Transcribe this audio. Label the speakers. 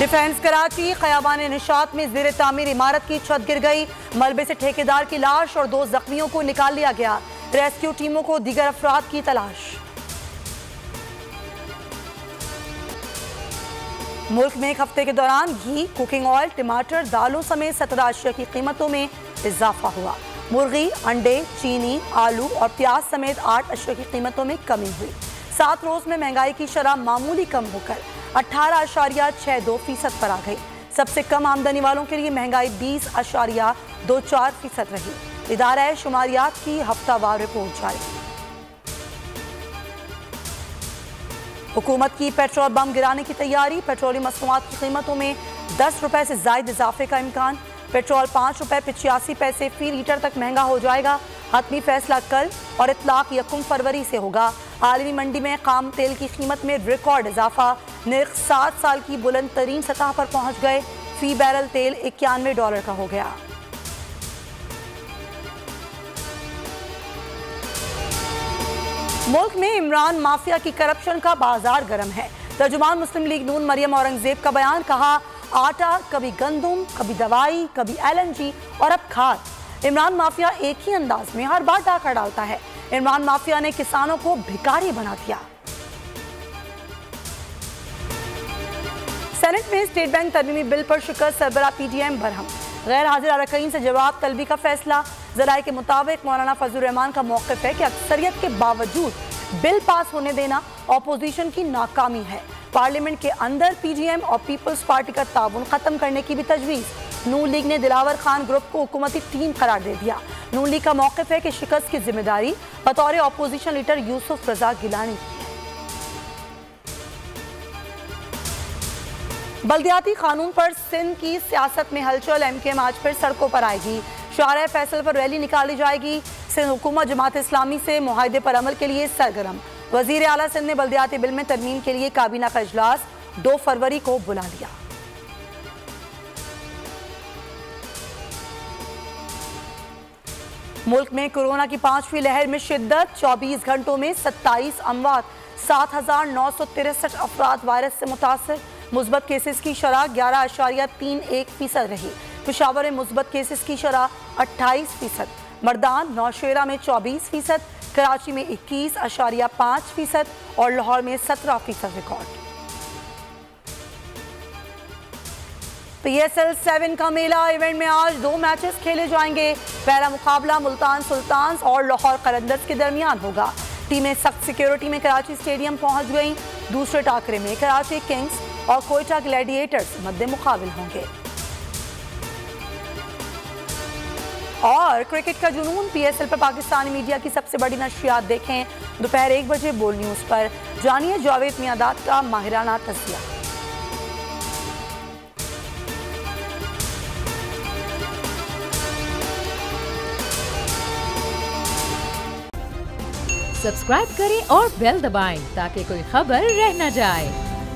Speaker 1: Defence Karachi Khayaban Nishat में ज़ेर तामीर इमारत की छत गिर गई। मलबे से ठेकेदार की लाश और 2 जख्मियों को निकाल लिया गया। रेस्क्यू टीमों को दीगर अफराद की तलाश। मुल्क में एक हफ्ते के दौरान घी, कुकिंग ऑयल, टमाटर, दालों समेत 17 अशिया की कीमतों में इजाफा हुआ। मुर्गी, अंडे, चीनी, आलू और प्याज समेत 8 अशिया की कीमतों में कमी हुई। 7 रोज में महंगाई की शरह मामूली कम होकर 18.62% पर आ गई। सबसे कम आमदनी वालों के लिए महंगाई 20.24% रही। इदारा शुमारियात की हफ्तावार रिपोर्ट जारी। हुकूमत की पेट्रोल बम गिराने की तैयारी। पेट्रोलियम मसनूआत की कीमतों में 10 रुपए से जायद इजाफे का इम्कान। पेट्रोल 5 रुपए 85 पैसे फी लीटर तक महंगा हो जाएगा। हतमी फैसला कल और इतलाक 1 फरवरी से होगा। आलमी मंडी में खाम तेल की कीमत में रिकॉर्ड इजाफा। निर्ख 7 साल की बुलंद तरीन सतह पर पहुंच गए। फी बैरल तेल $91 का हो गया। मुल्क में इमरान माफिया की करप्शन का बाजार गर्म है। तर्जुमान मुस्लिम लीग नून मरियम औरंगजेब का बयान। कहा, आटा, कभी गंदुम, कभी दवाई, कभी LNG और अब खाद। इमरान माफिया एक ही अंदाज में हर बार डाका डालता है। इमरान माफिया ने किसानों को भिखारी बना दिया। सेनेट में स्टेट बैंक तरमीमी बिल पर शिकस्त, सरबराह PDM बरहम। गैर हाजिर अरकान से जवाब तलबी का फैसला। ज़राए के मुताबिक मौलाना फजलुर रहमान का मौक़िफ़ है कि अक्सरियत के बावजूद बिल पास होने देना अपोजिशन की नाकामी है। पार्लियामेंट के अंदर PDM और पीपल्स पार्टी का ताउन खत्म करने की भी तजवीज़। नून लीग ने दिलावर खान ग्रुप को हुकूमती टीम करार दे दिया। नून लीग का मौक़िफ़ है कि शिकस्त की जिम्मेदारी बतौर अपोजिशन लीडर यूसुफ रजा गिलानी की है। बल्दियाती कानून पर सिंध की सियासत में हलचल। MKM आज फिर सड़कों पर आएगी। शाहराह फैसल पर रैली निकाली जाएगी। सिंध हुकूमत जमात इस्लामी से मुआहदे पर अमल के लिए सरगर्म। वजीर आला सिंध ने बल्दियाती बिल में तरमीम के लिए काबीना का इजलास 2 फरवरी को बुला लिया। मुल्क में कोरोना की 5वीं लहर में शिद्दत। 24 घंटों में 27 अमवात, 7,963 अफराद वायरस से मुतासर। मुस्बत केसेस की शरह 11.31% रही। पेशावर में मुस्बत केसेस की शरह 28%। मर्दान नौशेरा में 24%, कराची में 21.5% और लाहौर में 17% रिकॉर्ड। PSL 7 का मेला इवेंट में आज 2 मैचेस खेले जाएंगे। पहला मुकाबला मुल्तान सुल्तान्स और लाहौर कलंदर्स के दरमियान होगा। टीमें सख्त सिक्योरिटी में कराची स्टेडियम पहुंच गई। दूसरे टाकरे में कराची किंग्स और कोयटा ग्लैडिएटर्स मद्दे मुकाबिल होंगे। और क्रिकेट का जुनून। PSL पर पाकिस्तानी मीडिया की सबसे बड़ी नशरियात देखें दोपहर 1 बजे बोल न्यूज़ पर। जानिए जावेद मियादाद का माहिराना तज़किया।
Speaker 2: सब्सक्राइब करें और बेल दबाएं ताकि कोई खबर रह न जाए।